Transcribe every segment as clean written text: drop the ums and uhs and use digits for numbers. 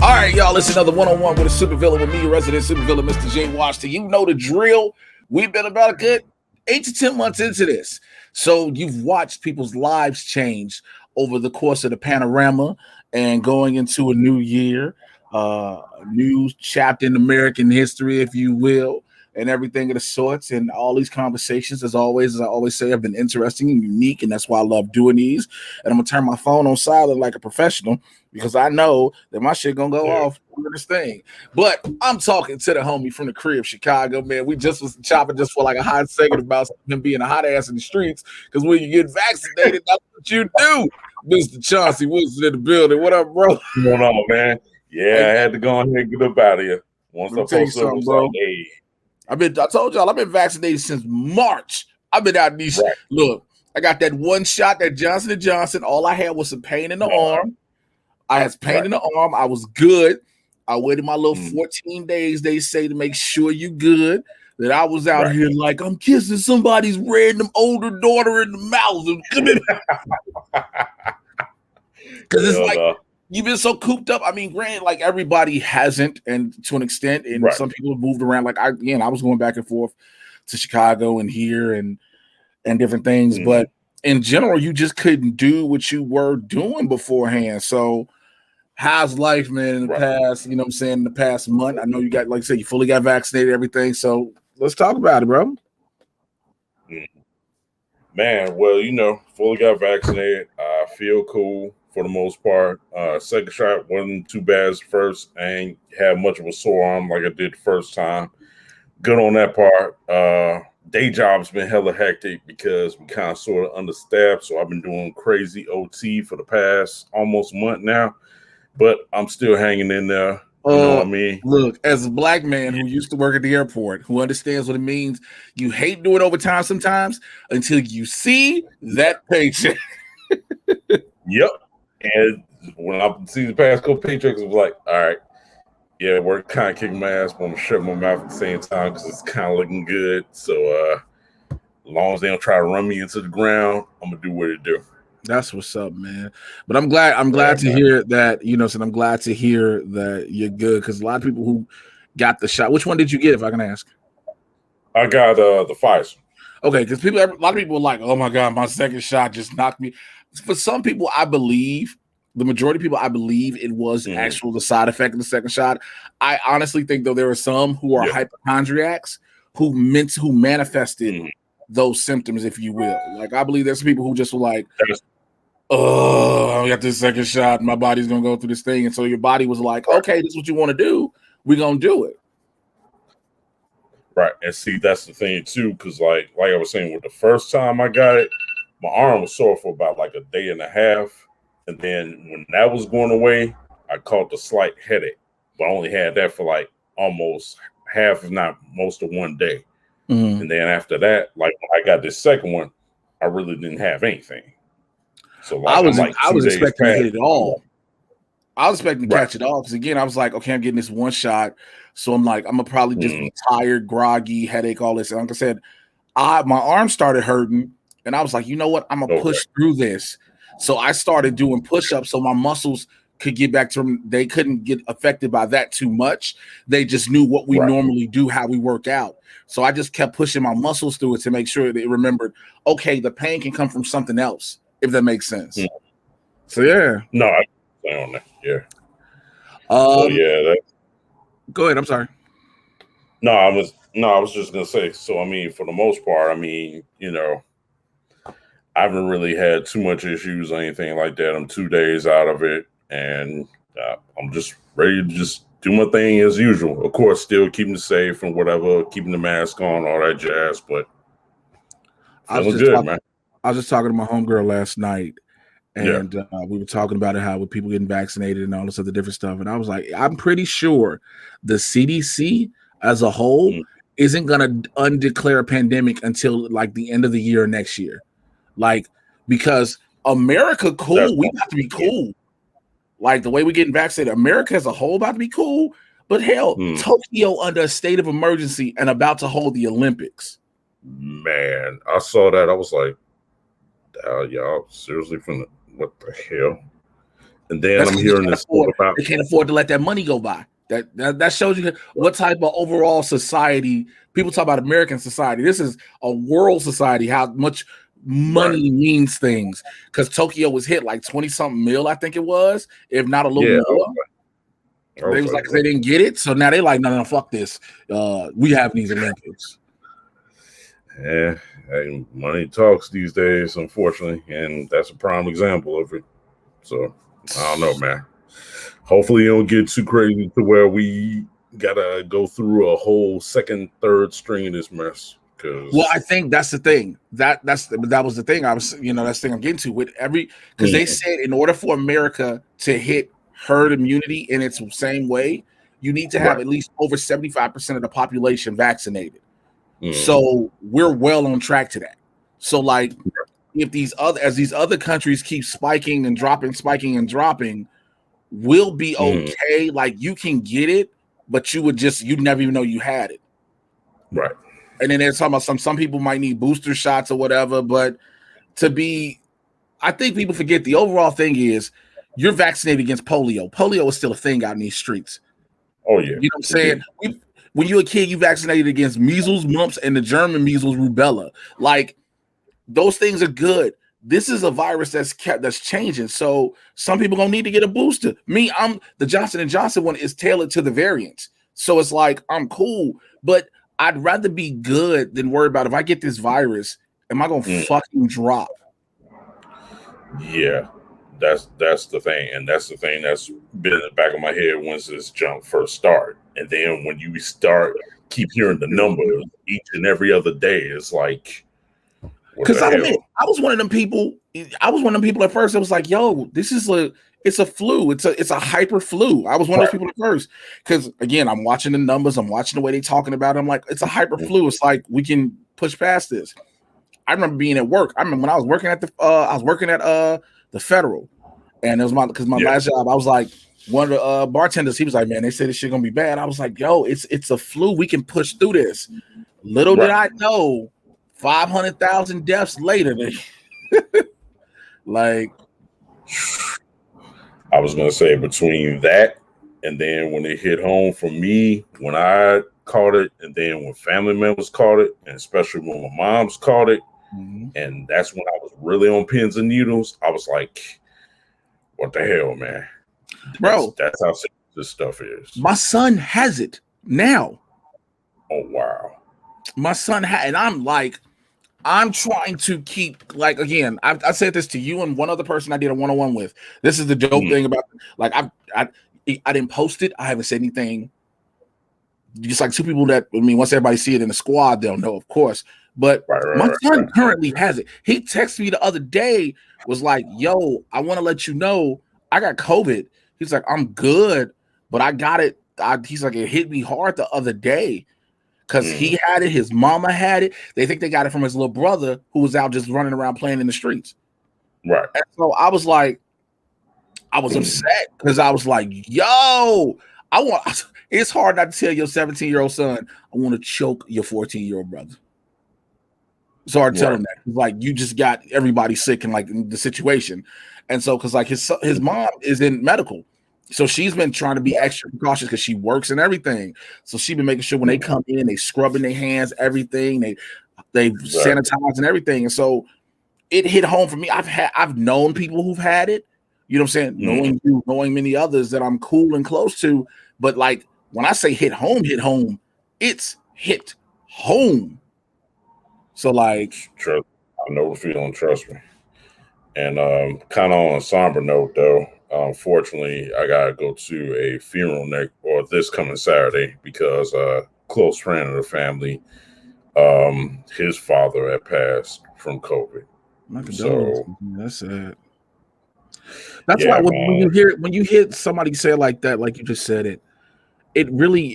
All right, y'all, listen to another one-on-one with a supervillain with me, resident supervillain, Mr. J. Washington. You know the drill. We've been about a good 8 to 10 months into this. So you've watched people's lives change over the course of the panorama and going into a new year, a new chapter in American history, if you will, and everything of the sorts. And all these conversations, as always, as I always say, have been interesting and unique, and that's why I love doing these. And I'm going to turn my phone on silent like a professional, because I know that my shit gonna go off with this thing. But I'm talking to the homie from the crib, Chicago, man. We just was chopping just for like a hot second about him being a hot ass in the streets. Because when you get vaccinated, that's what you do. Mr. Chauncey Woodson in the building. What up, bro? What's going on, man? Yeah, I had to go ahead and get up out of here. Once Let me I tell you posted, it something, was bro. like, hey, I told y'all I've been vaccinated since March. I've been out these. right. Look, I got that one shot, that Johnson & Johnson. All I had was some pain in the arm. I had pain in the arm. I was good. I waited my little 14 days, they say, to make sure you good. That I was out here like I'm kissing somebody's random older daughter in the mouth. Because it's like you've been so cooped up. I mean, granted, like everybody hasn't, and to an extent, and some people have moved around. Like I was going back and forth to Chicago and here and different things, but in general, you just couldn't do what you were doing beforehand. So how's life, man, in the past, you know what I'm saying, in the past month? I know you got, like I said, you fully got vaccinated, everything. So let's talk about it, bro. Man, well, fully got vaccinated. I feel cool for the most part. Second shot wasn't too bad as first. I ain't had much of a sore arm like I did the first time. Good on that part. Day job's been hella hectic because we kind of sort of understaffed. So I've been doing crazy OT for the past almost month now. But I'm still hanging in there. You know what I mean? Look, as a black man who used to work at the airport, who understands what it means, you hate doing overtime sometimes until you see that paycheck. Yep. And when I see the past couple paychecks, it was like, all right, yeah, we're kind of kicking my ass, but I'm going to shut my mouth at the same time because it's kind of looking good. So as long as they don't try to run me into the ground, I'm going to do what it do. That's what's up, man. But I'm glad to hear that, I'm glad to hear that you're good, because a lot of people who got the shot. Which one did you get, if I can ask? I got the Pfizer. Okay, because a lot of people are like, oh my God, my second shot just knocked me. For some people, I believe, the majority of people, I believe it was the side effect of the second shot. I honestly think, though, there are some who are hypochondriacs who manifested those symptoms, if you will. Like, I believe there's people who just were like, oh, I got this second shot, my body's gonna go through this thing. And so your body was like, okay, this is what you want to do, we're gonna do it. Right. And see, that's the thing too, because like I was saying, with the first time I got it, my arm was sore for about like a day and a half. And then when that was going away, I caught the slight headache, but I only had that for like almost half, if not most of one day. And then after that, like when I got this second one, I really didn't have anything. So like, I was expecting to hit it all. I was expecting to catch it all, because again, I was like, okay, I'm getting this one shot, so I'm like, I'm gonna probably just be tired, groggy, headache, all this. And like I said, my arm started hurting, and I was like, you know what, I'm gonna push through this. So I started doing push-ups so my muscles could get back to them. They couldn't get affected by that too much. They just knew what we normally do, how we work out. So I just kept pushing my muscles through it to make sure they remembered, okay, the pain can come from something else, if that makes sense. So yeah. No, I on that. Yeah. Go ahead. I'm sorry. No, I was just gonna say. So I mean, for the most part, I mean, I haven't really had too much issues or anything like that. I'm 2 days out of it, and I'm just ready to just do my thing as usual. Of course, still keeping it safe and whatever, keeping the mask on, all that jazz. But feeling good, man. I was just talking to my homegirl last night, and we were talking about it, how with people getting vaccinated and all this other different stuff. And I was like, I'm pretty sure the CDC as a whole isn't going to undeclare a pandemic until like the end of the year next year. Like, because America, cool, we got to be cool. Like the way we're getting vaccinated, America as a whole about to be cool. But hell, Tokyo under a state of emergency and about to hold the Olympics. Man, I saw that. I was like, y'all seriously what the hell? And then That's I'm 'cause hearing this talk about they can't afford to let that money go by. That shows you what type of overall society people talk about. American society. This is a world society. How much money means things. Because Tokyo was hit like 20 something mil, I think it was, if not a little yeah. more. They was like, they didn't get it, so now they like, no, fuck this. We have these Olympics. Yeah, and money talks these days, unfortunately, and that's a prime example of it. So I don't know, man. Hopefully, you don't get too crazy to where we gotta go through a whole second, third string of this mess. Well, I think that's the thing. That was the thing. That's the thing I'm getting to with because they said in order for America to hit herd immunity in its same way, you need to have at least over 75% of the population vaccinated. So we're well on track to that. So like, if these other countries keep spiking and dropping, we'll be okay. Like you can get it, but you'd never even know you had it. Right. And then they're talking about some people might need booster shots or whatever, but I think people forget the overall thing is you're vaccinated against polio. Polio is still a thing out in these streets. Oh yeah. You know what I'm saying? When you're a kid, you vaccinated against measles, mumps, and the German measles, rubella. Like those things are good. This is a virus that's changing. So some people gonna need to get a booster. I'm the Johnson & Johnson one is tailored to the variants. So it's like I'm cool, but I'd rather be good than worry about if I get this virus, am I gonna fucking drop? Yeah, that's the thing, and that's the thing that's been in the back of my head once this junk first started. And then when you keep hearing the numbers each and every other day, it's like, because I was one of them people. I was one of them people at first. It was like, yo, it's a flu. It's a hyper flu. I was one of those people at first because again, I'm watching the numbers. I'm watching the way they're talking about it. I'm like, it's a hyper flu. It's like we can push past this. I remember being at work. I remember when I was working at the Federal, and it was my last job. I was like, one of the bartenders. He was like, man, they say this shit gonna be bad. I was like, yo, it's a flu. We can push through this. Little did I know, 500,000 deaths later. Like, I was gonna say between that and then when it hit home for me when I caught it, and then when family members caught it, and especially when my mom's caught it, and that's when I was really on pins and needles. I was like, "What the hell, man, bro? That's how serious this stuff is." My son has it now. Oh wow, my son and I'm like. I'm trying to keep, like, again, I said this to you and one other person I did a one-on-one with. This is the dope thing about, like, I didn't post it. I haven't said anything. Just like two people that, once everybody see it in the squad, they'll know, of course. But my son currently has it. He texted me the other day, was like, yo, I want to let you know I got COVID. He's like, I'm good, but I got it. He's like, it hit me hard the other day. Because he had it, his mama had it. They think they got it from his little brother who was out just running around playing in the streets. Right. And so I was upset because I was like, yo, it's hard not to tell your 17-year-old son, I want to choke your 14-year-old brother. It's hard to tell him that. Like, you just got everybody sick in like the situation. And so, because like his mom is in medical. So she's been trying to be extra cautious because she works and everything. So she's been making sure when they come in, they scrubbing their hands, everything. They sanitize and everything. And so it hit home for me. I've known people who've had it. You know what I'm saying? Knowing you, knowing many others that I'm cool and close to. But like when I say hit home, it's hit home. So like, I know the feeling. Trust me. And kind of on a somber note, though. Unfortunately, I gotta go to a funeral this coming Saturday because a close friend of the family, his father had passed from COVID. So that's it. That's why when you hear somebody say it like that, like you just said it really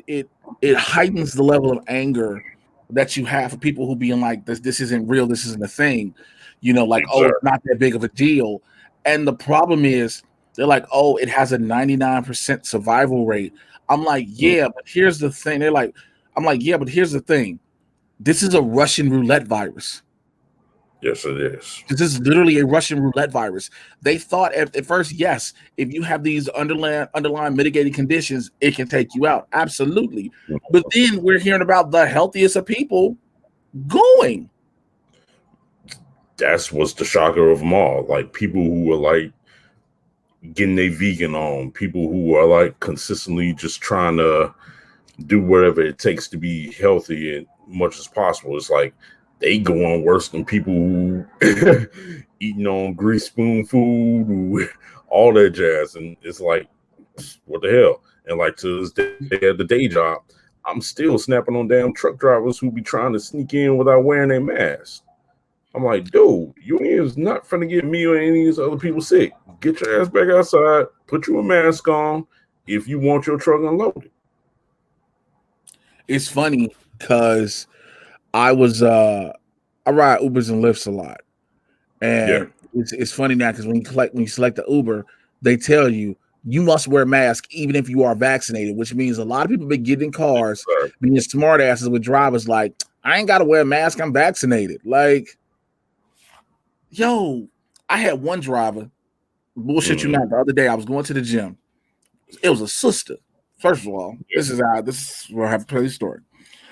it heightens the level of anger that you have for people who being like this isn't real, this isn't a thing, like oh, it's not that big of a deal. And the problem is, they're like, oh, it has a 99% survival rate. I'm like, yeah, but here's the thing. I'm like, yeah, but here's the thing. This is a Russian roulette virus. Yes, it is. This is literally a Russian roulette virus. They thought at first, yes, if you have these underlying mitigating conditions, it can take you out. Absolutely. But then we're hearing about the healthiest of people going. That's what's the shocker of them all. Like people who are like getting their vegan on, people who are like consistently just trying to do whatever it takes to be healthy as much as possible. It's like they go on worse than people who eating on grease spoon food, who, all that jazz. And it's like, what the hell? And like to this day at the day job, I'm still snapping on damn truck drivers who be trying to sneak in without wearing their mask. I'm like, dude, you is not finna get me or any of these other people sick. Get your ass back outside, put you a mask on if you want your truck unloaded. It's funny because I ride Ubers and Lyfts a lot. And it's funny now because when you select the Uber, they tell you must wear a mask even if you are vaccinated, which means a lot of people been getting in cars being smart asses with drivers like, I ain't gotta wear a mask, I'm vaccinated. Like, yo, I had one driver, bullshit you not, the other day I was going to the gym. It was a sister. First of all, this is where I have to tell you the story.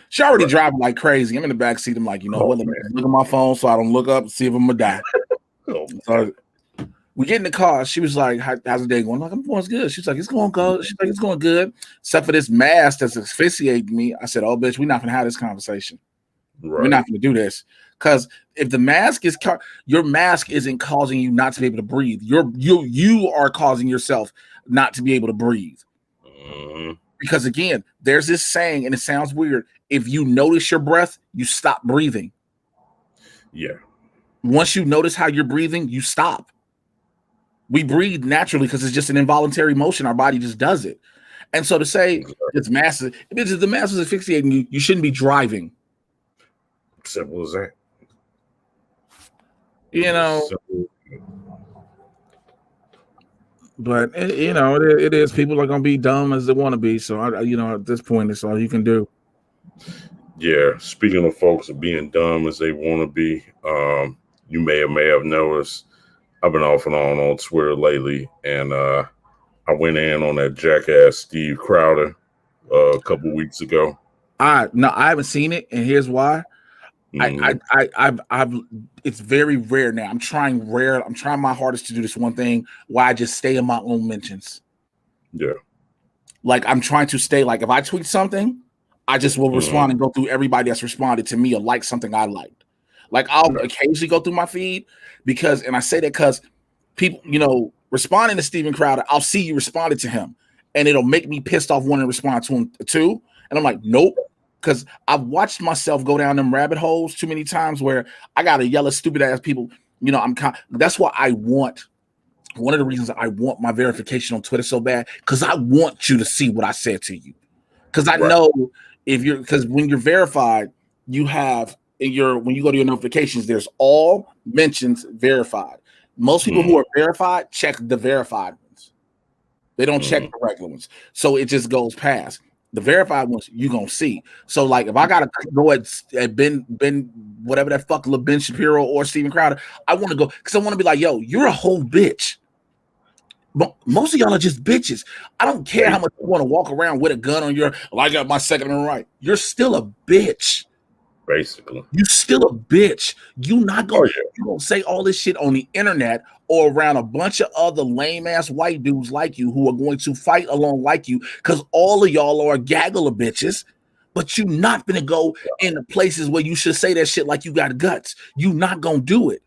She already driving like crazy. I'm in the back seat. I'm like, you know what? Let me look at my phone so I don't look up and see if I'm gonna die. So we get in the car. She was like, how's the day going? I'm like, I'm going good. She's like, it's going good. She's like, it's going good. Except for this mask that's asphyxiating me. I said, oh, bitch, we're not gonna have this conversation. We're not gonna do this. Because if the mask is your mask isn't causing you not to be able to breathe. You are causing yourself not to be able to breathe. Because again, there's this saying, and it sounds weird. If you notice your breath, you stop breathing. Yeah. Once you notice how you're breathing, you stop. We breathe naturally because it's just an involuntary motion. Our body just does it. And so to say it's massive, if the mask is asphyxiating you, you shouldn't be driving. Simple as that. You know. But it is. People are gonna be dumb as they want to be. So at this point, it's all you can do. Yeah. Speaking of folks being dumb as they want to be, you may have noticed I've been off and on Twitter lately, and I went in on that jackass Steve Crowder a couple weeks ago. I haven't seen it, and here's why. I've it's very rare now. I'm trying my hardest to do this one thing where I just stay in my own mentions. Yeah. Like I'm trying to stay, like if I tweet something, I just will respond and go through everybody that's responded to me or like something I liked. Like I'll occasionally go through my feed and I say that because people, responding to Steven Crowder, I'll see you responded to him and it'll make me pissed off wanting to respond to him too. And I'm like, nope. Because I've watched myself go down them rabbit holes too many times where I gotta yell at stupid ass people. That's why one of the reasons I want my verification on Twitter so bad, because I want you to see what I said to you. Because I know because when you're verified, you have when you go to your notifications, there's all mentions verified. Most people who are verified check the verified ones. They don't check the regular ones. So it just goes past. The verified ones you're gonna see. So like if I gotta go at Ben whatever that fuck Ben Shapiro or Steven Crowder, I want to go because I want to be like, yo, you're a whole bitch. But most of y'all are just bitches. I don't care how much you want to walk around with a gun on I got my second and right. You're still a bitch. Basically. You still a bitch. You not gonna you gonna say all this shit on the internet or around a bunch of other lame ass white dudes like you who are going to fight along like you because all of y'all are a gaggle of bitches, but you not gonna go in the places where you should say that shit like you got guts. You not gonna do it.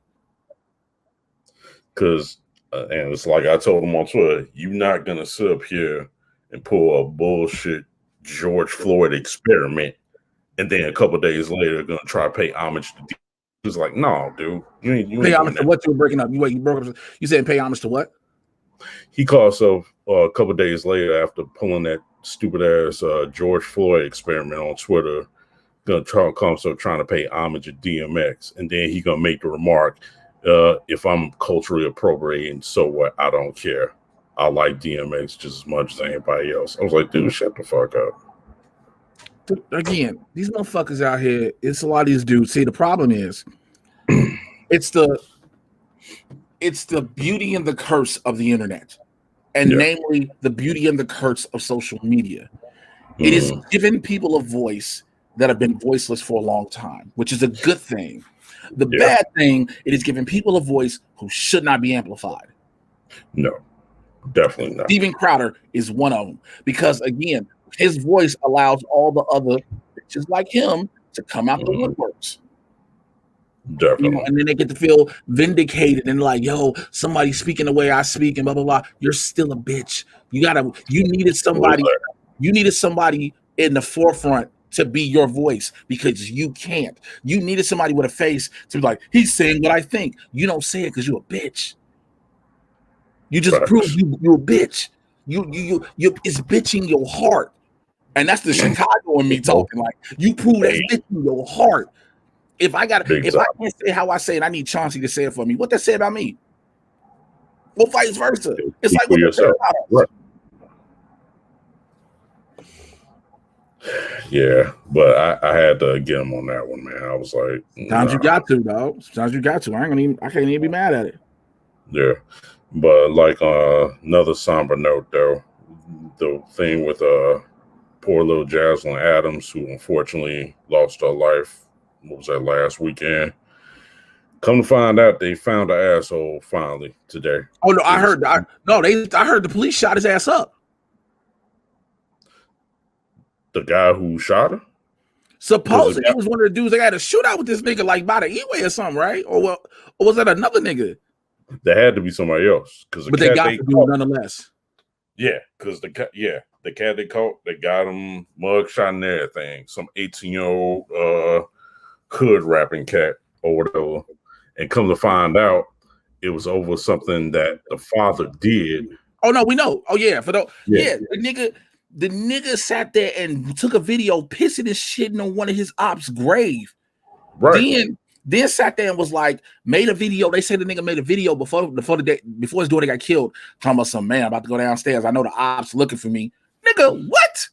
Because and it's like I told him on Twitter, you're not gonna sit up here and pull a bullshit George Floyd experiment. And then a couple of days later, gonna try to pay homage to. He was like, "No, dude, you ain't pay homage to what you were breaking up. You broke up. You said pay homage to what?" He called himself a couple of days later after pulling that stupid ass George Floyd experiment on Twitter. Gonna call himself trying to pay homage to DMX, and then he gonna make the remark, "If I'm culturally appropriating, so what? I don't care. I like DMX just as much as anybody else." I was like, "Dude, shut the fuck up." Again, these motherfuckers out here, it's a lot of these dudes. See, the problem is it's the beauty and the curse of the internet, and namely the beauty and the curse of social media. It is giving people a voice that have been voiceless for a long time, which is a good thing. The bad thing, it is giving people a voice who should not be amplified. No, definitely not. Steven Crowder is one of them, because again, his voice allows all the other bitches like him to come out the woodworks. Definitely. And then they get to feel vindicated and like, yo, somebody speaking the way I speak and blah blah blah. You're still a bitch. You needed somebody in the forefront to be your voice, because you can't. You needed somebody with a face to be like, he's saying what I think. You don't say it because you're a bitch. You just prove you a bitch. You it's bitching your heart. And that's the Chicago in me talking. Like, you prove that's bitching your heart. If I can't say how I say it, I need Chauncey to say it for me. What that say about me? Well, vice versa. It's like what yourself. Right. Yeah, but I had to get him on that one, man. I was like, sometimes you got to, dog. Sometimes you got to. I can't even be mad at it. Yeah, but like another somber note, though, the thing with poor little Jaslyn Adams, who unfortunately lost her life. What was that, last weekend? Come to find out, they found her asshole finally today. Oh no, I heard the police shot his ass up. The guy who shot her? Supposedly, it was one of the dudes that had a shootout with this nigga, like by the E-way or something, right? Or was that another nigga? There had to be somebody else, but they got to do it nonetheless. Yeah, because the cat they caught, they got him mug shot and everything. Some 18-year-old hood rapping cat or whatever, and come to find out, it was over something that the father did. Oh no, we know. Oh yeah, the nigga sat there and took a video pissing and shitting on one of his ops' grave. Right. Then sat there and was like, made a video. They say the nigga made a video before his daughter got killed, talking about some man about to go downstairs. I know the ops looking for me. Nigga, what?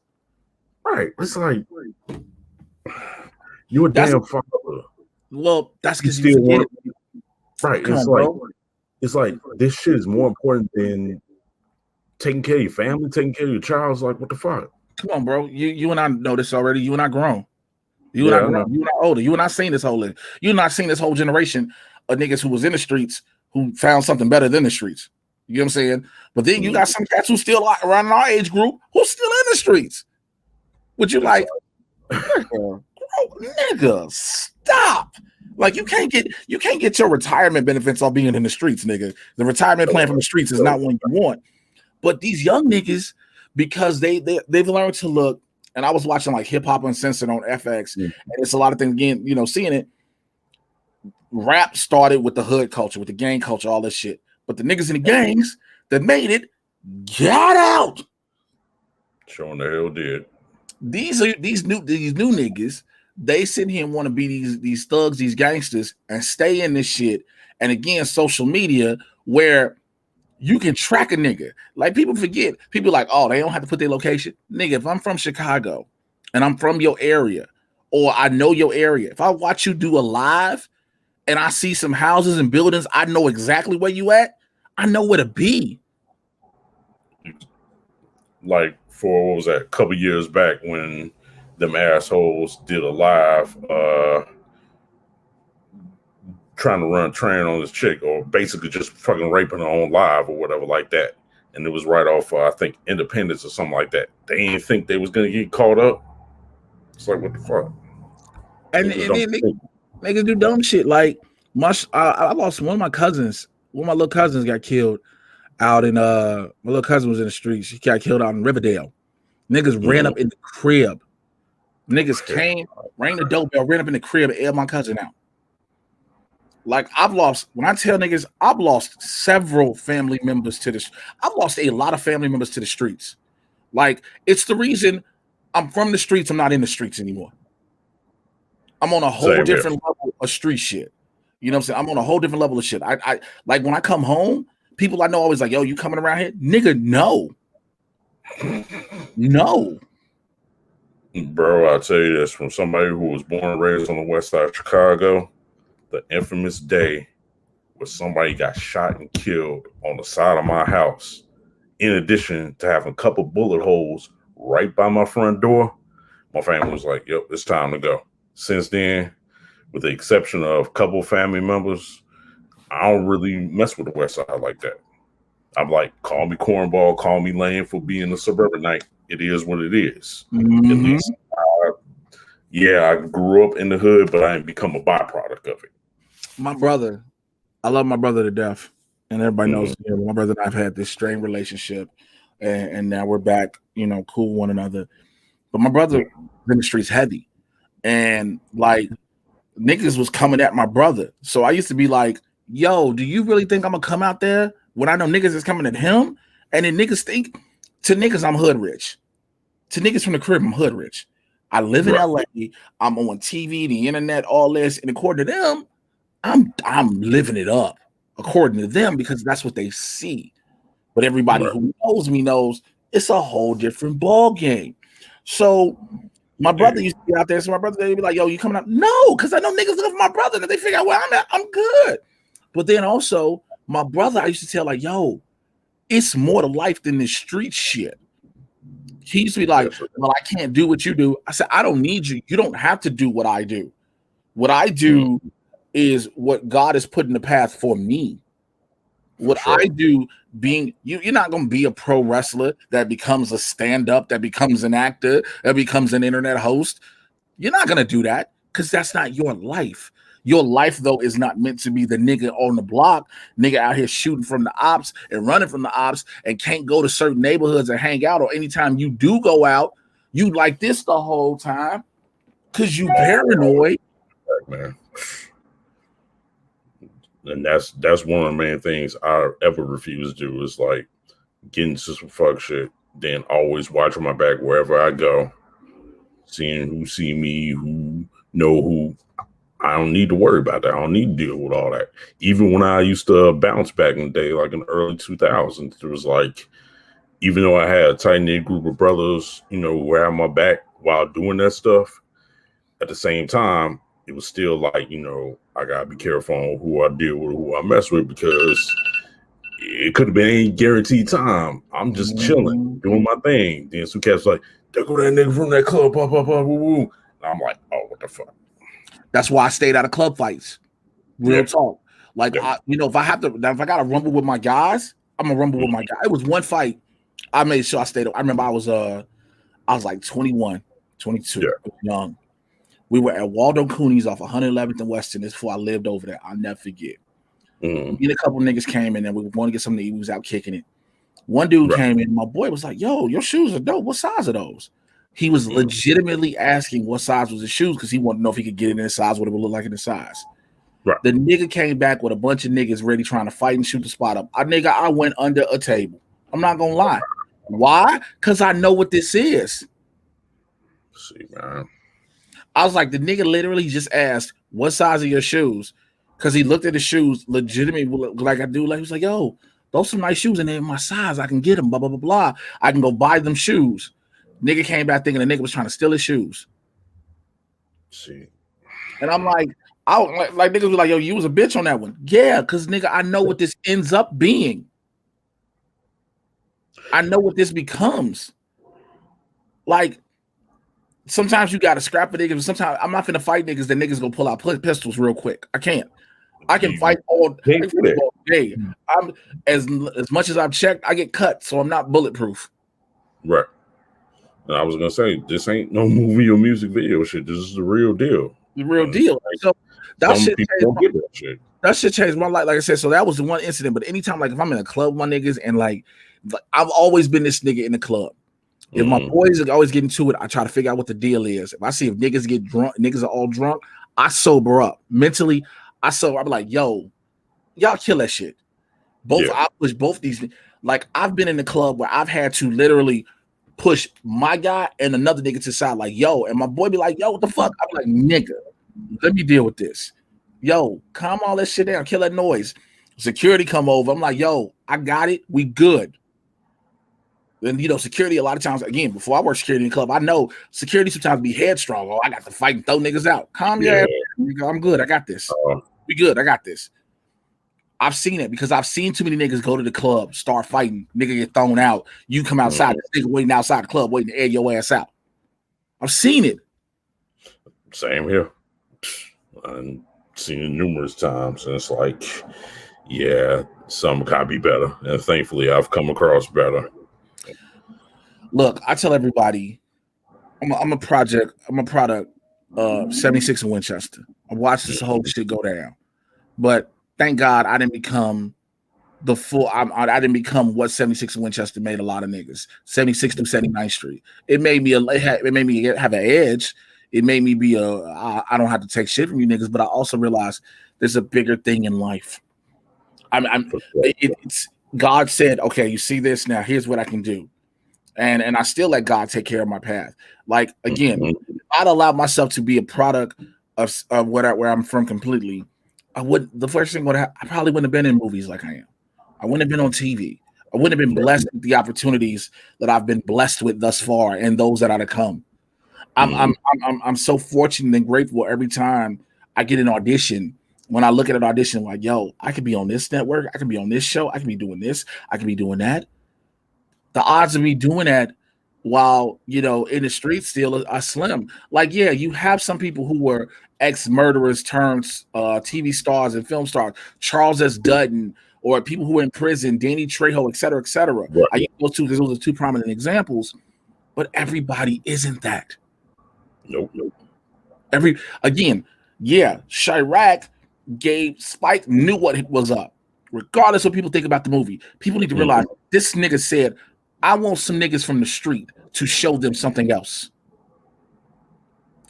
Right. It's like, you a damn father. Well, that's because you forget it. Right. It's like this shit is more important than taking care of your family, taking care of your child. It's like, what the fuck? Come on, bro. You and I know this already. You and I grown. You and I grown. You and I older. You and I seen this whole. You and I seen this whole generation of niggas who was in the streets who found something better than the streets. You know what I'm saying? But then you got some cats who still around our age group who's still in the streets. Would you like, nigga, stop? Like you can't get your retirement benefits off being in the streets, nigga. The retirement plan from the streets is not one you want. But these young niggas, because they've learned to look. And I was watching like Hip Hop Uncensored on FX, and it's a lot of things again, seeing it. Rap started with the hood culture, with the gang culture, all this shit. But the niggas in the gangs that made it got out. Showing the hell did. These new niggas, they sit here and want to be these thugs, these gangsters, and stay in this shit. And again, social media where you can track a nigga. Like people forget. People like, oh, they don't have to put their location. Nigga, if I'm from Chicago and I'm from your area, or I know your area, if I watch you do a live and I see some houses and buildings, I know exactly where you at. I know where to be. Like for what was that, a couple years back when them assholes did a live trying to run train on this chick, or basically just fucking raping her on live or whatever like that. And it was right off, I think, Independence or something like that. They didn't think they was going to get caught up. It's like, what the fuck? And then niggas do dumb shit. Like, I lost one of my cousins. One of my little cousins got killed out in, my little cousin was in the streets. She got killed out in Riverdale. Niggas ran up in the crib. Niggas came, rang the doorbell, ran up in the crib and aired my cousin out. Like when I tell niggas, I've lost several family members to this. I've lost a lot of family members to the streets. Like, it's the reason I'm from the streets. I'm not in the streets anymore. I'm on a whole different level of street shit. You know what I'm saying? I'm on a whole different level of shit. I like when I come home, people I know always like, yo, you coming around here? Nigga, no. No. Bro, I'll tell you this, from somebody who was born and raised on the west side of Chicago, the infamous day where somebody got shot and killed on the side of my house, in addition to having a couple bullet holes right by my front door, my family was like, yep, it's time to go. Since then, with the exception of a couple family members, I don't really mess with the West Side like that. I'm like, call me cornball, call me lame for being a suburbanite. It is what it is. Mm-hmm. At least, I grew up in the hood, but I didn't become a byproduct of it. My brother, I love my brother to death, and everybody knows my brother and I've had this strained relationship, and now we're back, cool with one another. But my brother in the streets heavy, and like niggas was coming at my brother. So I used to be like, yo, do you really think I'm gonna come out there when I know niggas is coming at him? And then niggas think, to niggas, I'm hood rich. To niggas from the crib, I'm hood rich. I live in LA. I'm on TV, the internet, all this. And according to them, I'm living it up. According to them, because that's what they see. But everybody who knows me knows it's a whole different ball game. So my brother used to be out there. So my brother, they'd be like, yo, you coming out? No, because I know niggas love my brother. And they figure out where I'm at. I'm good. But then also, my brother, I used to tell, like, yo, it's more to life than this street shit. He used to be like, well, I can't do what you do. I said, I don't need you. You don't have to do what I do. What I do is what God has put in the path for me. What I do, being you're not going to be a pro wrestler that becomes a stand-up, that becomes an actor, that becomes an internet host. You're not going to do that because that's not your life. Your life, though, is not meant to be the nigga on the block, nigga out here shooting from the ops and running from the ops and can't go to certain neighborhoods and hang out. Or anytime you do go out, you like this the whole time because you paranoid. Man. And that's one of the main things I ever refuse to do is like getting into some fuck shit, then always watching my back wherever I go, seeing who see me, who know who. I don't need to worry about that. I don't need to deal with all that. Even when I used to bounce back in the day, like in the early 2000s, it was like, even though I had a tight-knit group of brothers, who had my back while doing that stuff, at the same time, it was still like, I gotta be careful on who I deal with, who I mess with, because it could have been any guaranteed time. I'm just chilling, doing my thing. Then some cats like, there go that nigga from that club, pop, pop, pop, woo, woo. And I'm like, oh, what the fuck? That's why I stayed out of club fights. Real talk. Like, if I gotta rumble with my guys, I'm gonna rumble with my guy. It was one fight. I made sure I stayed. I remember I was like 21, 22, young. We were at Waldo Cooney's off 111th and Western. This before I lived over there. I'll never forget. Me and a couple of niggas came in and we were going to get something to eat. We was out kicking it. One dude came in. My boy was like, yo, your shoes are dope. What size are those? He was legitimately asking what size was his shoes because he wanted to know if he could get it in his size, what it would look like in his size. The nigga came back with a bunch of niggas ready trying to fight and shoot the spot up. I went under a table. I'm not going to lie. Why? Because I know what this is. See, man. I was like, the nigga literally just asked, what size are your shoes? Because he looked at the shoes legitimately like I do. Like, he was like, yo, those some nice shoes and they're my size. I can get them, blah, blah, blah, blah. I can go buy them shoes. Nigga came back thinking the nigga was trying to steal his shoes. See. And I'm like, like niggas was like, yo, you was a bitch on that one. Yeah, because nigga, I know what this ends up being. I know what this becomes. Like, sometimes you gotta scrap a nigga. Sometimes I'm not finna fight niggas. The niggas gonna pull out pistols real quick. I can't. I can fight all day. I'm as much as I've checked, I get cut, so I'm not bulletproof. Right. And I was gonna say, this ain't no movie or music video shit. This is the real deal. The real deal. So that shit changed my life. Like I said, so that was the one incident. But anytime, like if I'm in a club with my niggas, and like I've always been this nigga in the club. If my boys are always getting to it, I try to figure out what the deal is. If I see if niggas get drunk, niggas are all drunk, I sober up. Mentally, I'm like, yo, y'all kill that shit. I push both these. Like, I've been in the club where I've had to literally push my guy and another nigga to the side, like, yo, and my boy be like, yo, what the fuck? I'm like, nigga, let me deal with this. Yo, calm all that shit down, kill that noise. Security come over. I'm like, yo, I got it. We good. And security a lot of times, again, before I work security in the club, I know security sometimes be headstrong. Oh, I got to fight and throw niggas out. Calm your ass, nigga. I'm good. I got this. We good. I got this. I've seen it because I've seen too many niggas go to the club, start fighting, nigga get thrown out. You come outside, this nigga waiting outside the club, waiting to air your ass out. I've seen it. Same here. I've seen it numerous times, and it's like, yeah, some gotta be better. And thankfully, I've come across better. Look, I tell everybody, I'm a product of 76 in Winchester. I watched this whole shit go down, but thank God I didn't become the full. I didn't become what 76 in Winchester made a lot of niggas. 76 through 79th Street. It made me have an edge. It made me be I don't have to take shit from you niggas, but I also realized there's a bigger thing in life. It's God said, okay, you see this now. Here's what I can do, and I still let God take care of my path. Like again, I'd allow myself to be a product of where I'm from completely. The first thing I probably wouldn't have been in movies like I am. I wouldn't have been on TV. I wouldn't have been blessed with the opportunities that I've been blessed with thus far, and those that are to come. I'm so fortunate and grateful every time I get an audition. When I look at an audition, like, yo, I could be on this network, I could be on this show, I could be doing this, I could be doing that. The odds of me doing that while, in the streets still are slim. Like, yeah, you have some people who were ex-murderers turned TV stars and film stars, Charles S. Dutton, or people who were in prison, Danny Trejo, et cetera, et cetera. Right. I use those two because those are two prominent examples, but everybody isn't that. Nope. Chirac Spike knew what was up. Regardless of what people think about the movie, people need to realize this nigga said, I want some niggas from the street to show them something else.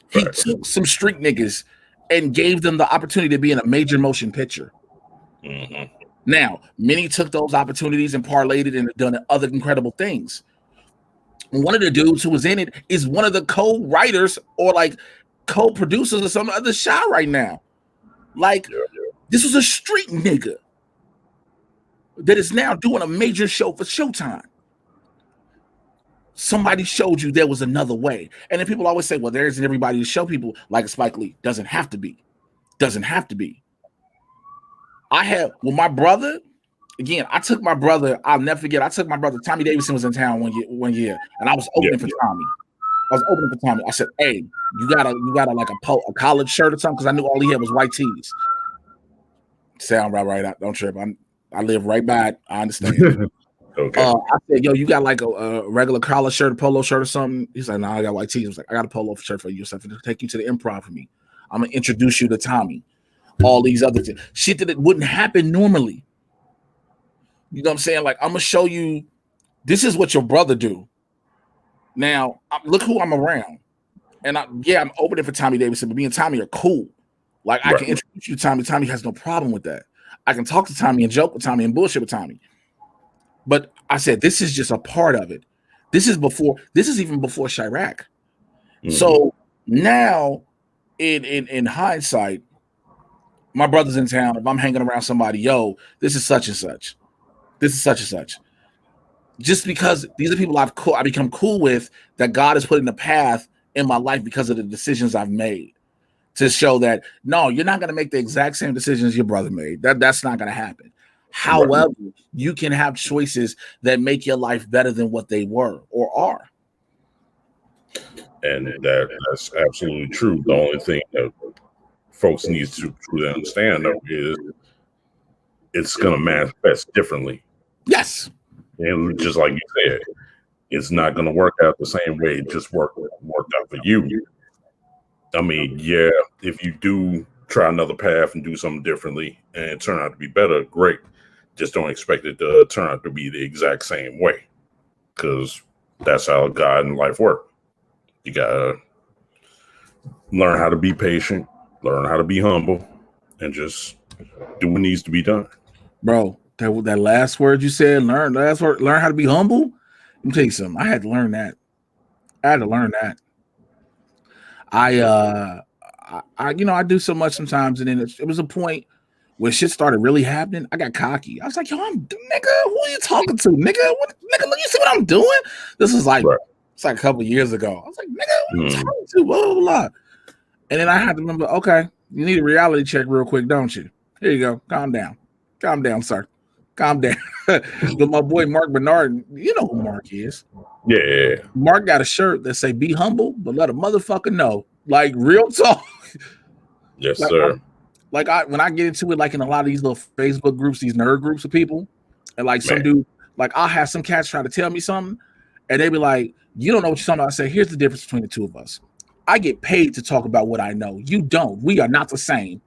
He took some street niggas and gave them the opportunity to be in a major motion picture. Now, many took those opportunities and parlayed it and done other incredible things. One of the dudes who was in it is one of the co-writers or like co-producers of some other show right now. Like, this was a street nigga that is now doing a major show for Showtime. Somebody showed you there was another way. And then people always say, well, there isn't everybody to show people like Spike Lee. Doesn't have to be. My brother, again, I took my brother, I'll never forget, Tommy Davidson was in town one year, and I was opening for Tommy. I said, hey, you got a like a collared shirt or something? Because I knew all he had was white tees. Sound right. Don't trip. I live right by it. I understand. Okay. I said, yo, you got like a regular collar shirt, a polo shirt or something? He's like, no, I got white tees. I was like, I got a polo shirt for you. So to take you to the Improv for me. I'm going to introduce you to Tommy. All these other things. Shit that it wouldn't happen normally. You know what I'm saying? Like, I'm going to show you, this is what your brother do. Now, look who I'm around. And I'm opening for Tommy Davidson, but me and Tommy are cool. Like, I can introduce you to Tommy. Tommy has no problem with that. I can talk to Tommy and joke with Tommy and bullshit with Tommy. But I said, this is just a part of it. This is even before Chirac. So now, in hindsight, my brother's in town. If I'm hanging around somebody, yo, this is such and such. This is such and such. Just because these are people I become cool with that God has put in the path in my life because of the decisions I've made to show that, no, you're not going to make the exact same decisions your brother made. That's not going to happen. However, you can have choices that make your life better than what they were or are. And that's absolutely true. The only thing that folks need to truly understand, though, is it's going to manifest differently. Yes. And just like you said, it's not going to work out the same way it just worked out for you. I mean, yeah, if you do try another path and do something differently and it turn out to be better, great. Just don't expect it to turn out to be the exact same way, because that's how God and life work. You got to learn how to be patient, learn how to be humble, and just do what needs to be done. Bro, that last word you said, learn how to be humble. Let me tell you something. I had to learn that. I do so much sometimes, and then it was a point when shit started really happening. I got cocky. I was like, yo, nigga, who are you talking to? Nigga, nigga, look, you see what I'm doing? This is like, It's like a couple years ago. I was like, nigga, what are you talking to? Blah, blah, blah. And then I had to remember, okay, you need a reality check real quick, don't you? Here you go. Calm down, sir. Calm down. But my boy Mark Bernard, you know who Mark is. Yeah. Mark got a shirt that say "Be humble, but let a motherfucker know." Like real talk. Yes, Like, sir. when I get into it, like in a lot of these little Facebook groups, these nerd groups of people, and like some dude, like I'll have some cats try to tell me something, and they be like, "You don't know what you're talking about." I say, "Here's the difference between the two of us. I get paid to talk about what I know. You don't. We are not the same."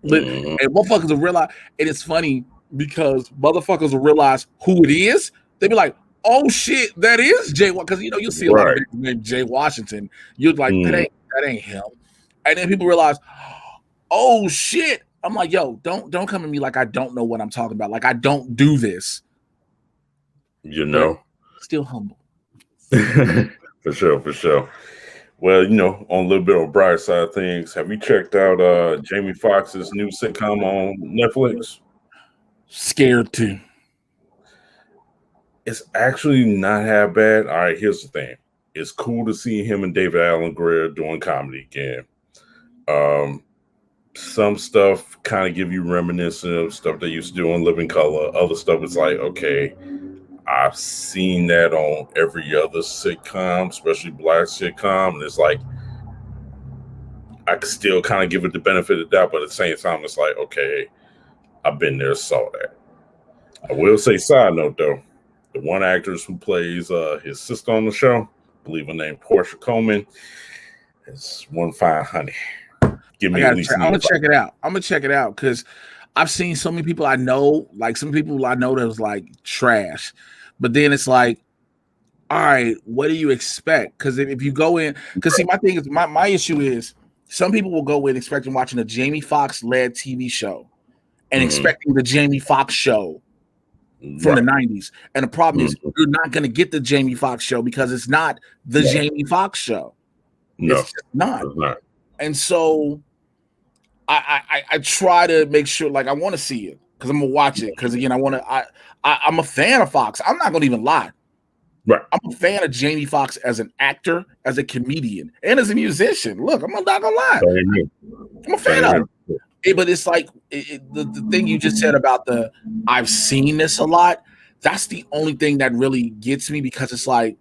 And motherfuckers will realize, and it's funny because motherfuckers will realize who it is. They be like, "Oh shit, that is Jay." Because you know you see a lot of people named Jay Washington. You're like, that ain't him. And then people realize, oh shit. I'm like, yo, don't come at me like I don't know what I'm talking about. Like I don't do this. You know, but still humble. For sure. Well, you know, on a little bit of a bright side of things, have you checked out Jamie Foxx's new sitcom on Netflix? Scared to. It's actually not half bad. All right, here's the thing. It's cool to see him and David Allen Greer doing comedy again. Some stuff kind of give you reminiscent of stuff they used to do on Living Color. Other stuff is like, okay, I've seen that on every other sitcom, especially black sitcom. And it's like, I can still kind of give it the benefit of the doubt, but at the same time, it's like, okay, I've been there, saw that. I will say, side note though, the one actress who plays his sister on the show, I believe her name Portia Coleman, is one fine honey. Give me at least. I'm gonna check it out. I'm gonna check it out because I've seen so many people I know, like some people I know that was like trash, but then it's like, all right, what do you expect? Because if you go in, because see, my thing is my issue is some people will go in expecting watching a Jamie Foxx led TV show and expecting the Jamie Foxx show from the 90s. And the problem is you're not going to get the Jamie Foxx show because it's not the Jamie Foxx show. No, it's just not. And so I try to make sure, like, I want to see it because I'm gonna watch it. Because again, I'm a fan of Fox. I'm not gonna even lie. Right. I'm a fan of Jamie Foxx as an actor, as a comedian, and as a musician. Look, I'm not gonna lie. I'm a fan of him. But it's like the thing you just said about I've seen this a lot. That's the only thing that really gets me because it's like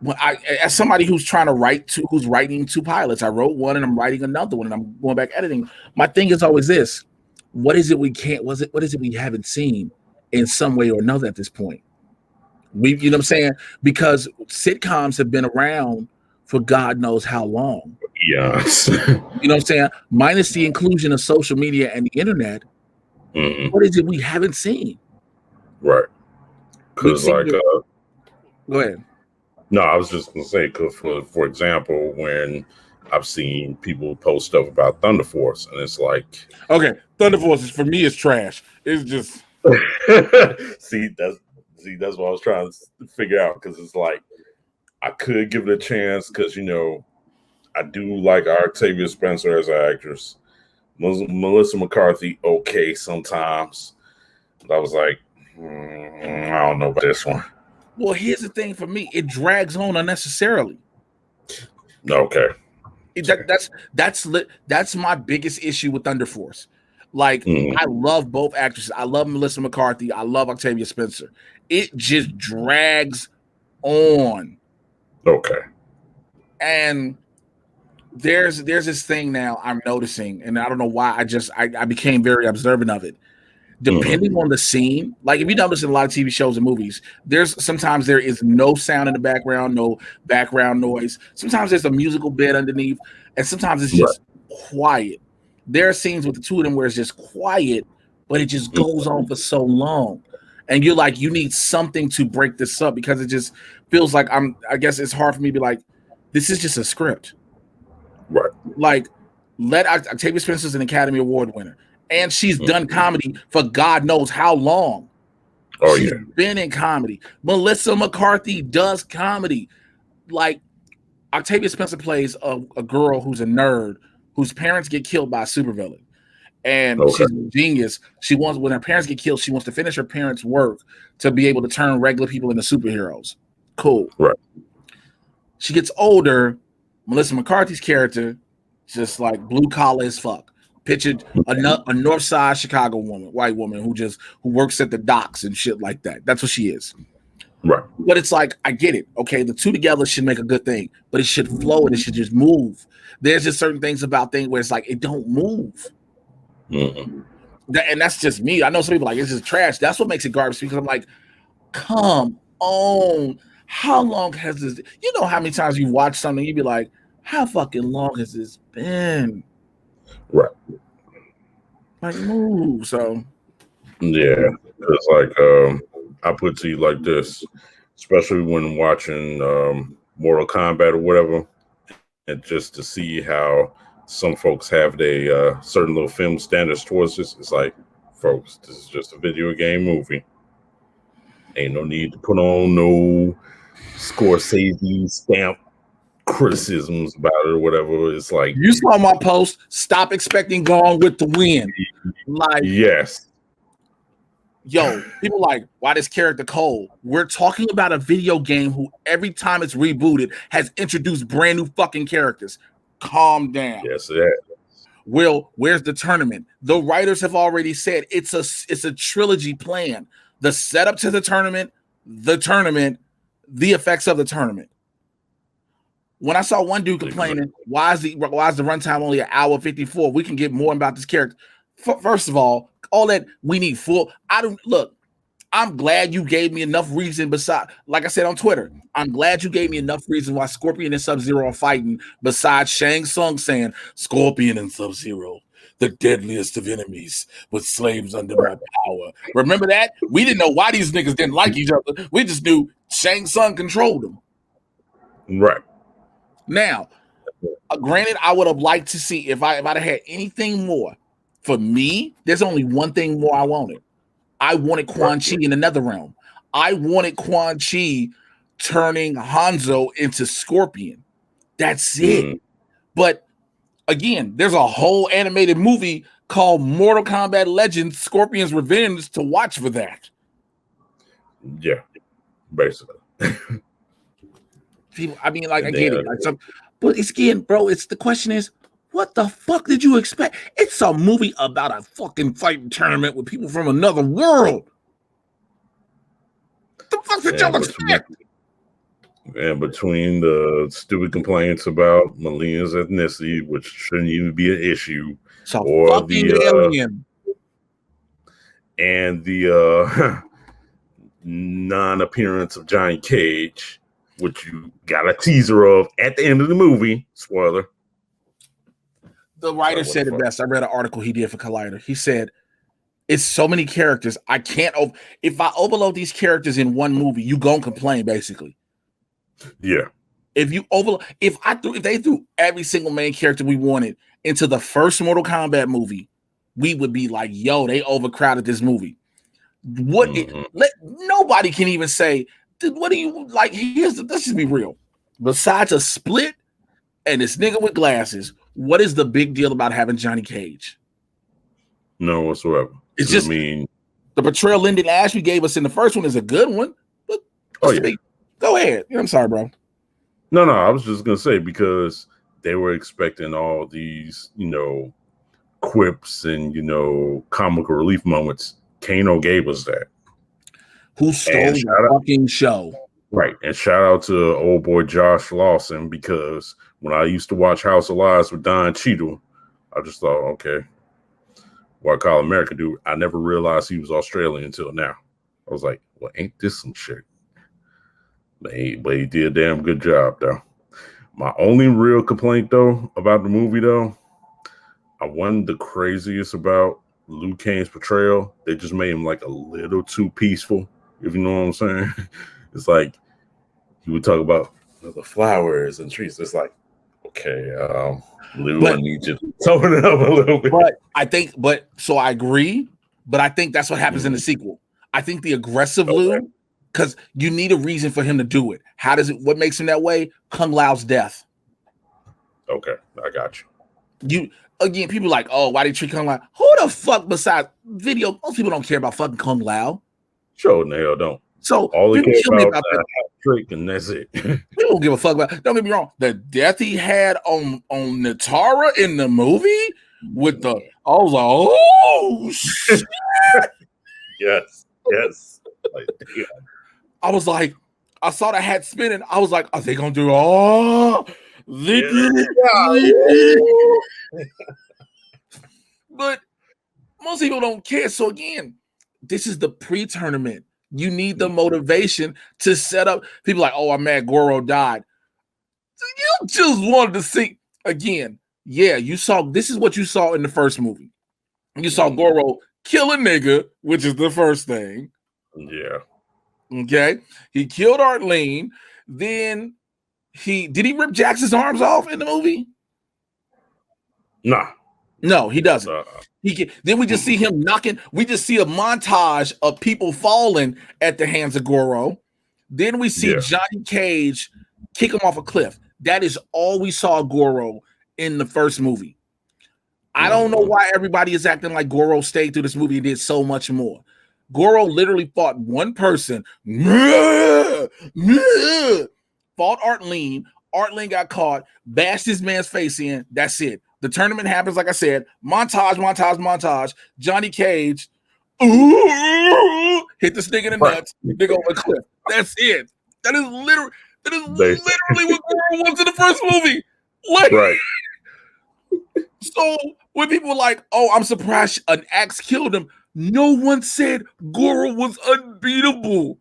when as somebody who's trying to who's writing two pilots, I wrote one and I'm writing another one and I'm going back editing. My thing is always this: what is it we can't? What is it we haven't seen in some way or another at this point? You know what I'm saying? Because sitcoms have been around for God knows how long. Yes. You know what I'm saying? Minus the inclusion of social media and the internet, what is it we haven't seen? Right. Because go ahead. No, I was just gonna say, because for example, when I've seen people post stuff about Thunder Force, and it's like, okay, Thunder Force for me is trash. It's just see, that's what I was trying to figure out, because it's like I could give it a chance because I do like Octavia Spencer as an actress. Melissa McCarthy, okay, sometimes. But I was like, I don't know about this one. Well, here's the thing for me: it drags on unnecessarily. Okay, that's my biggest issue with Thunder Force. Like, I love both actresses. I love Melissa McCarthy. I love Octavia Spencer. It just drags on. Okay. And there's this thing now I'm noticing, and I don't know why. I became very observant of it. Depending on the scene, like if you notice in a lot of TV shows and movies, sometimes there is no sound in the background, no background noise. Sometimes there's a musical bed underneath, and sometimes it's just quiet. There are scenes with the two of them where it's just quiet, but it just goes on for so long. And you're like, you need something to break this up because it just feels like I guess it's hard for me to be like, this is just a script. Right. Like, Octavia Spencer's an Academy Award winner. And she's done comedy for God knows how long. Oh, she's been in comedy. Melissa McCarthy does comedy. Like, Octavia Spencer plays a girl who's a nerd whose parents get killed by a supervillain. And she's a genius. When her parents get killed, she wants to finish her parents' work to be able to turn regular people into superheroes. Cool. Right. She gets older. Melissa McCarthy's character, just like blue collar as fuck. Picture a North Side Chicago woman, white woman who works at the docks and shit like that. That's what she is. Right. But it's like, I get it. Okay, the two together should make a good thing, but it should flow and it should just move. There's just certain things about things where it's like it don't move. Mm-hmm. And that's just me. I know some people like it's just trash. That's what makes it garbage because I'm like, come on. How long has this? You know how many times you watch something, you'd be like, how fucking long has this been? Right. Like, move. So yeah, it's like I put to you like this, especially when watching Mortal Kombat or whatever, and just to see how some folks have their certain little film standards towards this. It's like, folks, this is just a video game movie. Ain't no need to put on no Scorsese stamp criticisms about it or whatever. It's like, you saw my post. Stop expecting Gone with the Wind. Like, yes. Yo, people like, why this character cold? We're talking about a video game who every time it's rebooted has introduced brand new fucking characters. Calm down. Yes, it has. Will, where's the tournament? The writers have already said it's a trilogy plan. The setup to the tournament, the effects of the tournament. When I saw one dude complaining, why is the runtime only an hour 54? We can get more about this character. First of all that we need full. I'm glad you gave me enough reason. Besides, like I said on Twitter, I'm glad you gave me enough reason why Scorpion and Sub-Zero are fighting. Besides Shang Tsung saying Scorpion and Sub-Zero, the deadliest of enemies, with slaves under my power. Remember that? We didn't know why these niggas didn't like each other. We just knew Shang Tsung controlled them. Right. Now, granted, I would have liked to see if I'd have had anything more. For me, there's only one thing more I wanted. I wanted Quan Chi in another realm. I wanted Quan Chi turning Hanzo into Scorpion. That's it. But again, there's a whole animated movie called Mortal Kombat Legends: Scorpion's Revenge to watch for that. Yeah, basically. People, I mean, like, I get it. Like, but it's again, bro, the question is, what the fuck did you expect? It's a movie about a fucking fighting tournament with people from another world. What the fuck did y'all expect? And between the stupid complaints about Malia's ethnicity, which shouldn't even be an issue, so or the alien, and the non-appearance of Johnny Cage, which you got a teaser of at the end of the movie. Spoiler. The writer said it best. I read an article he did for Collider. He said, it's so many characters. I can't, if I overload these characters in one movie, you gonna complain, basically. Yeah. If they threw every single main character we wanted into the first Mortal Kombat movie, we would be like, yo, they overcrowded this movie. Nobody can even say, what do you like? Let's just be real. Besides a split and this nigga with glasses, what is the big deal about having Johnny Cage? No whatsoever. It's just the portrayal Lyndon Ashby gave us in the first one is a good one. But go ahead. I'm sorry, bro. No, I was just gonna say because they were expecting all these, quips and comic relief moments. Kano gave us that. Who stole the fucking show? Right, and shout out to old boy Josh Lawson because when I used to watch House of Lies with Don Cheadle, I just thought, okay, white collar American dude. I never realized he was Australian until now. I was like, well, ain't this some shit? But he did a damn good job, though. My only real complaint, though, about the movie, though, I wasn't the craziest about Liu Kang's portrayal. They just made him like a little too peaceful, if you know what I'm saying. It's like he would talk about the flowers and trees. It's like, okay, Liu, I need you to tone it up a little bit. So I agree, but I think that's what happens in the sequel. I think the aggressive Liu, because you need a reason for him to do it. What makes him that way? Kung Lao's death. Okay, I got you. Again, people are like, oh, why did you treat Kung Lao? Who the fuck besides video? Most people don't care about fucking Kung Lao. Sure, the hell don't. So all they care about that trick, and that's it. People don't give a fuck about. Don't get me wrong. The death he had on Natara in the movie, with the. I was like, oh shit. Yes. Like, damn. I was like, I saw the hat spinning. I was like, are they gonna do? Oh, they did it. But most people don't care. So again, this is the pre-tournament. You need the motivation to set up. People like, oh, I'm mad Goro died. You just wanted to see again. Yeah, you saw. This is what you saw in the first movie. You saw Goro kill a nigga, which is the first thing. Yeah. Okay. He killed Arlene. Then did he rip Jax's arms off in the movie? Nah. No, he doesn't. Then we just see him knocking. We just see a montage of people falling at the hands of Goro. Then we see Johnny Cage kick him off a cliff. That is all we saw Goro in the first movie. I don't know why everybody is acting like Goro stayed through this movie and did so much more. Goro literally fought one person, fought Arlene. Arlene got caught, bashed his man's face in. That's it. The tournament happens, like I said. Montage. Johnny Cage hit this nigga in the nuts, nigga on the cliff. That's it. That is literally what Goro was in the first movie. Like, so when people were like, "Oh, I'm surprised an axe killed him," no one said Goro was unbeatable.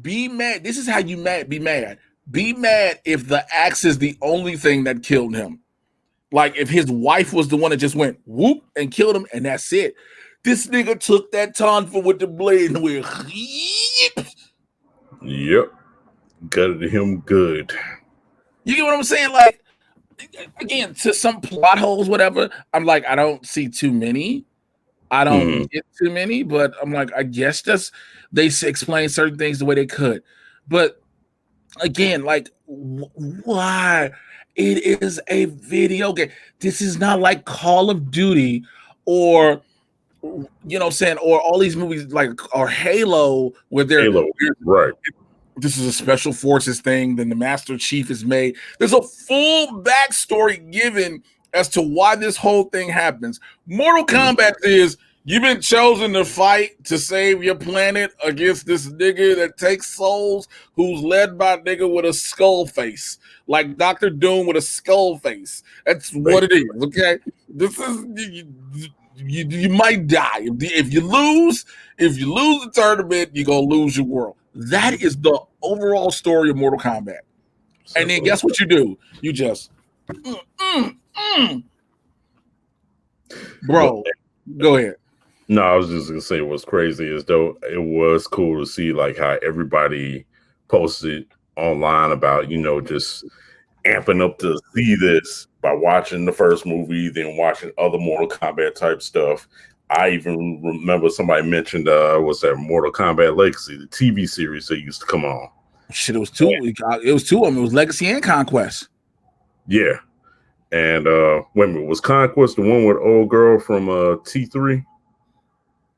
Be mad. This is how you be mad. Be mad if the axe is the only thing that killed him. Like if his wife was the one that just went whoop and killed him, and that's it. This nigga took that tonfa with the blade and went. Yep. Gutted him good. You get what I'm saying? Like, again, to some plot holes, whatever, I'm like, I don't see too many. I don't get too many, but I'm like, I guess just they explain certain things the way they could. But again, like, why? It is a video game. This is not like Call of Duty or, you know what I'm saying, or all these movies like, or Halo, where they're right. This is a special forces thing. Then the Master Chief is made. There's a full backstory given as to why this whole thing happens. Mortal Kombat is you've been chosen to fight to save your planet against this nigga that takes souls, who's led by a nigga with a skull face, like Dr. Doom with a skull face. That's what it is. Okay, this is you might die if you lose. If you lose the tournament, you're gonna lose your world. That is the overall story of Mortal Kombat. And then guess what you do? You just Bro, go ahead. No, I was just gonna say what's crazy is though it was cool to see like how everybody posted online about, you know, just amping up to see this by watching the first movie, then watching other Mortal Kombat type stuff. I even remember somebody mentioned what's that, Mortal Kombat Legacy, the TV series that used to come on. Shit, it was two. It was two of them. It was Legacy and Conquest. Yeah. And wait a minute, was Conquest the one with the old girl from T3?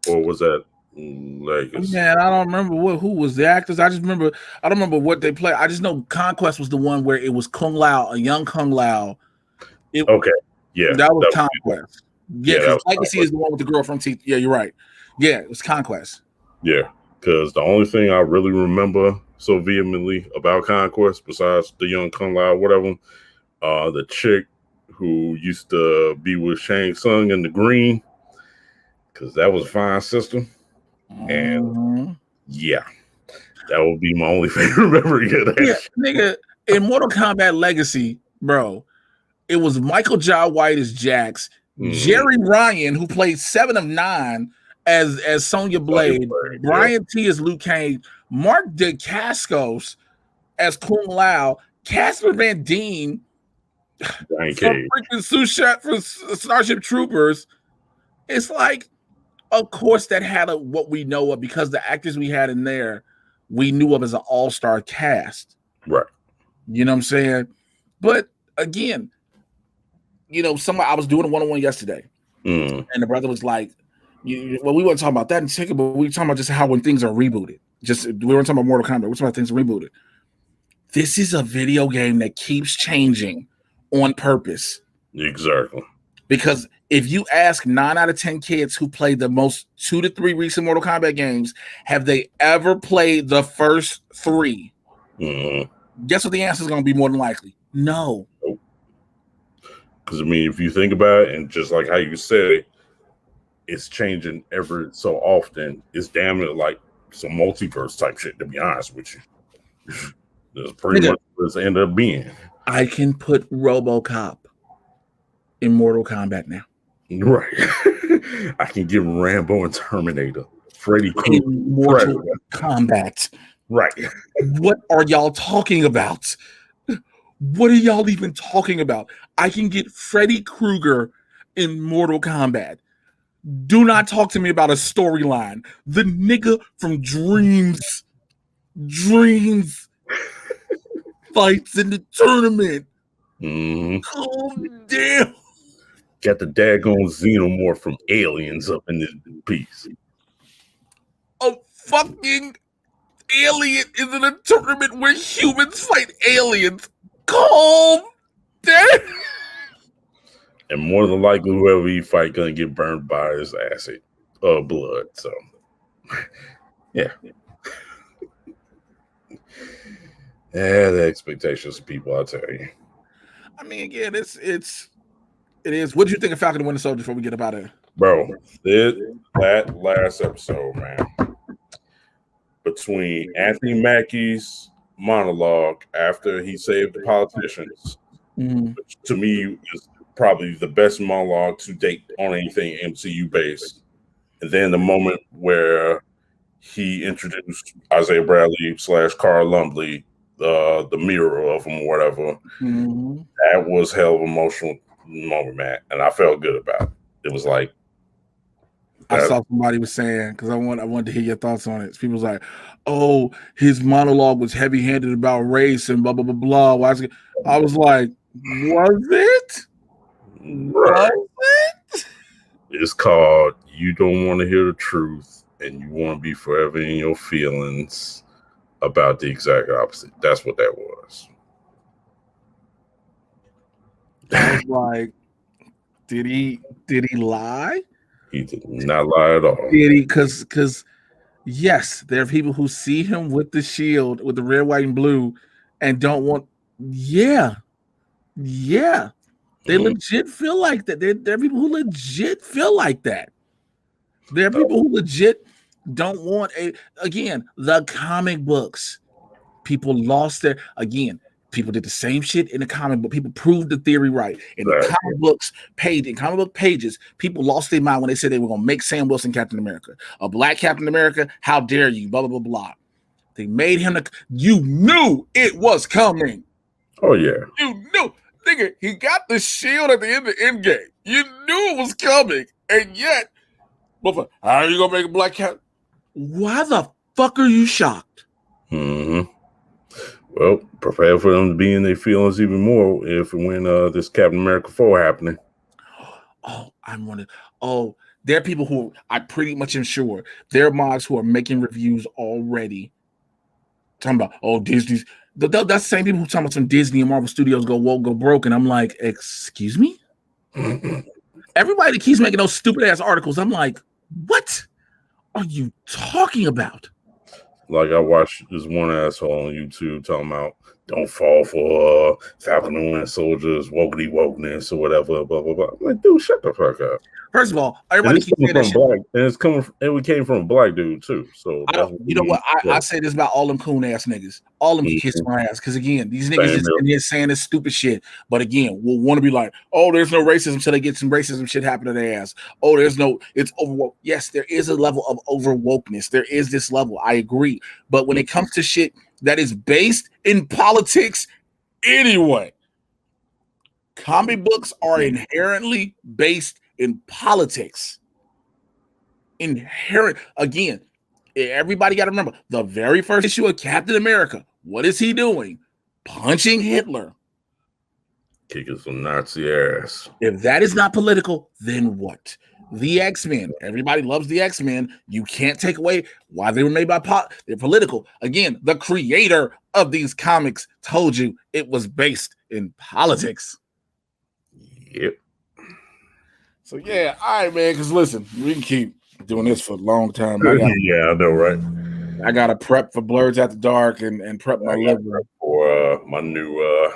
Or was that Legacy? Man, I don't remember who was the actors. I don't remember what they played. I just know Conquest was the one where it was Kung Lao, a young Kung Lao. Okay. Yeah. That was Conquest. Yeah, because Legacy Conquest. is the one with the girl from T. Yeah, you're right. Yeah, it was Conquest. Yeah, because the only thing I really remember so vehemently about Conquest, besides the young Kung Lao, whatever, the chick who used to be with Shang Tsung in the green, because that was a fine sister. And yeah, that would be my only favorite memory of that. Yeah, nigga, in Mortal Kombat Legacy, bro, it was Michael Jai White as Jax, Jerry Ryan, who played 7 of 9 as Sonya Blade, Brian T as Liu Kang, Mark Dacascos as Kung Lao, Casper Van Dien from Starship Troopers. It's like, of course, that had what we know of, because the actors we had in there, we knew of as an all-star cast. Right. You know what I'm saying? But again, you know, I was doing a one-on-one yesterday, and the brother was like, we weren't talking about that in particular, but we were talking about just how when things are rebooted. We weren't talking about Mortal Kombat. We're talking about things are rebooted. This is a video game that keeps changing on purpose. Exactly. Because if you ask 9 out of 10 kids who played the most 2 to 3 recent Mortal Kombat games, have they ever played the first 3? Guess what the answer is going to be more than likely? No. Because, I mean, if you think about it, and just like how you said it, it's changing every so often. It's damn near like some multiverse type shit, to be honest with you. That's pretty much what it's ended up being. I can put RoboCop in Mortal Kombat now. Right. I can give Rambo and Terminator. Freddy Krueger. Mortal Kombat. Right. What are y'all talking about? What are y'all even talking about? I can get Freddy Krueger in Mortal Kombat. Do not talk to me about a storyline. The nigga from Dreams fights in the tournament. Oh, damn. Got the daggone xenomorph from Aliens up in this piece. A fucking alien is in a tournament where humans fight aliens. Calm down. And more than likely, whoever he fight gonna get burned by his acid blood. So, yeah. Yeah, the expectations of people, I tell you. I mean, again, it is. What did you think of Falcon and Winter Soldier before we get about it? Bro, that last episode, man, between Anthony Mackie's monologue after he saved the politicians, which to me is probably the best monologue to date on anything MCU based, and then the moment where he introduced Isaiah Bradley / Carl Lumbly, the mirror of him or whatever. That was hell of an emotional moment, man, and I felt good about it. It was like I saw somebody was saying, because I wanted to hear your thoughts on it. People was like, "Oh, his monologue was heavy-handed about race and blah blah blah blah." I was like, "Was it? Right. Was it?" It's called "You Don't Want to Hear the Truth, and You Want to Be Forever in Your Feelings About the Exact Opposite." That's what that was. I was like, did he lie? He did not lie at all. Did he? Because yes, there are people who see him with the shield, with the red, white, and blue, and don't want. Yeah. They legit feel like that. There are people who legit feel like that. There are people who legit don't want the comic books. People lost their People did the same shit in the comic book. People proved the theory right. In the comic book pages, people lost their mind when they said they were going to make Sam Wilson Captain America. A black Captain America, how dare you, blah, blah, blah, blah. They made him, you knew it was coming. Oh, yeah. You knew. Nigga, he got the shield at the end of the Endgame. You knew it was coming. And yet, how are you going to make a black Captain? Why the fuck are you shocked? Well, prepare for them to be in their feelings even more when this Captain America 4 happening. There are people who I pretty much am sure there are mods who are making reviews already. Talking about, Disney's. That's the same people who talking about some Disney and Marvel Studios go broke. And I'm like, excuse me? Everybody that keeps making those stupid ass articles, I'm like, what are you talking about? Like I watched this one asshole on YouTube talking about don't fall for Falcon and Winter Soldier's wokeness or whatever, blah blah blah. I'm like, dude, shut the fuck up. First of all, everybody keeps saying that black, and we came from a black dude too. So you know what? I say this about all them coon ass niggas. All them can kiss my ass. Because again, these niggas just in here saying this stupid shit. But again, we'll want to be like, there's no racism until they get some racism shit happen to their ass. It's overwoke. Yes, there is a level of overwokeness. There is this level. I agree. But when it comes to shit that is based in politics anyway, comic books are inherently based in politics. Again, everybody got to remember the very first issue of Captain America. What is he doing? Punching Hitler. Kicking some Nazi ass. If that is not political, then what? The X-Men. Everybody loves the X-Men. You can't take away why they were made by they're political. Again, the creator of these comics told you it was based in politics. Yep. So yeah, all right, man. Because listen, we can keep doing this for a long time. Yeah, I know, right? I gotta prep for Blurs After Dark and prep my liver for my new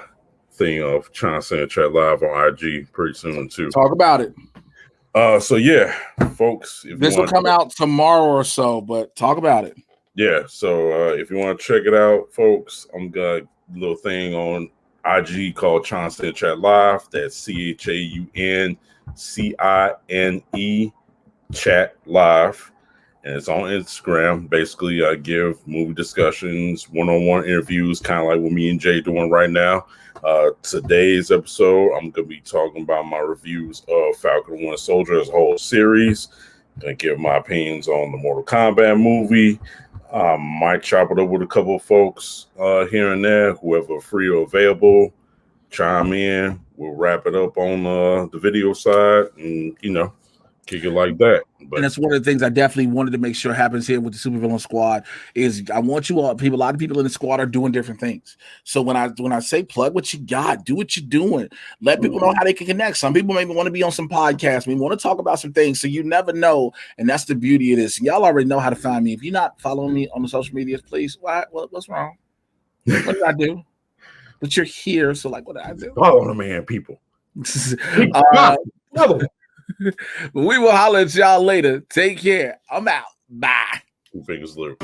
thing of Chauncey and Chat Live on IG pretty soon too. Talk about it. So yeah, folks, if this will come out tomorrow or so, but talk about it. Yeah, so if you want to check it out, folks, I'm got a little thing on IG called Chauncey and Chat Live. That's CHAUNCINE Chat Live. And it's on Instagram. Basically, I give movie discussions, one-on-one interviews, kind of like what me and Jay doing right now. Today's episode, I'm going to be talking about my reviews of Falcon and Winter Soldier as a whole series. Going to give my opinions on the Mortal Kombat movie. Might chop it up with a couple of folks here and there, whoever free or available, chime in. We'll wrap it up on the video side and, kick it like that. But and that's one of the things I definitely wanted to make sure happens here with the Supervillain Squad is I want you all a lot of people in the squad are doing different things. So when I say plug what you got, do what you're doing, let people know how they can connect. Some people maybe want to be on some podcasts, we want to talk about some things, so you never know. And that's the beauty of this. Y'all already know how to find me. If you're not following me on the social medias, please, what's wrong? What did I do? But you're here, so like what did I do? Follow the man, people. We will holler at y'all later. Take care. I'm out. Bye. Two fingers, Lou.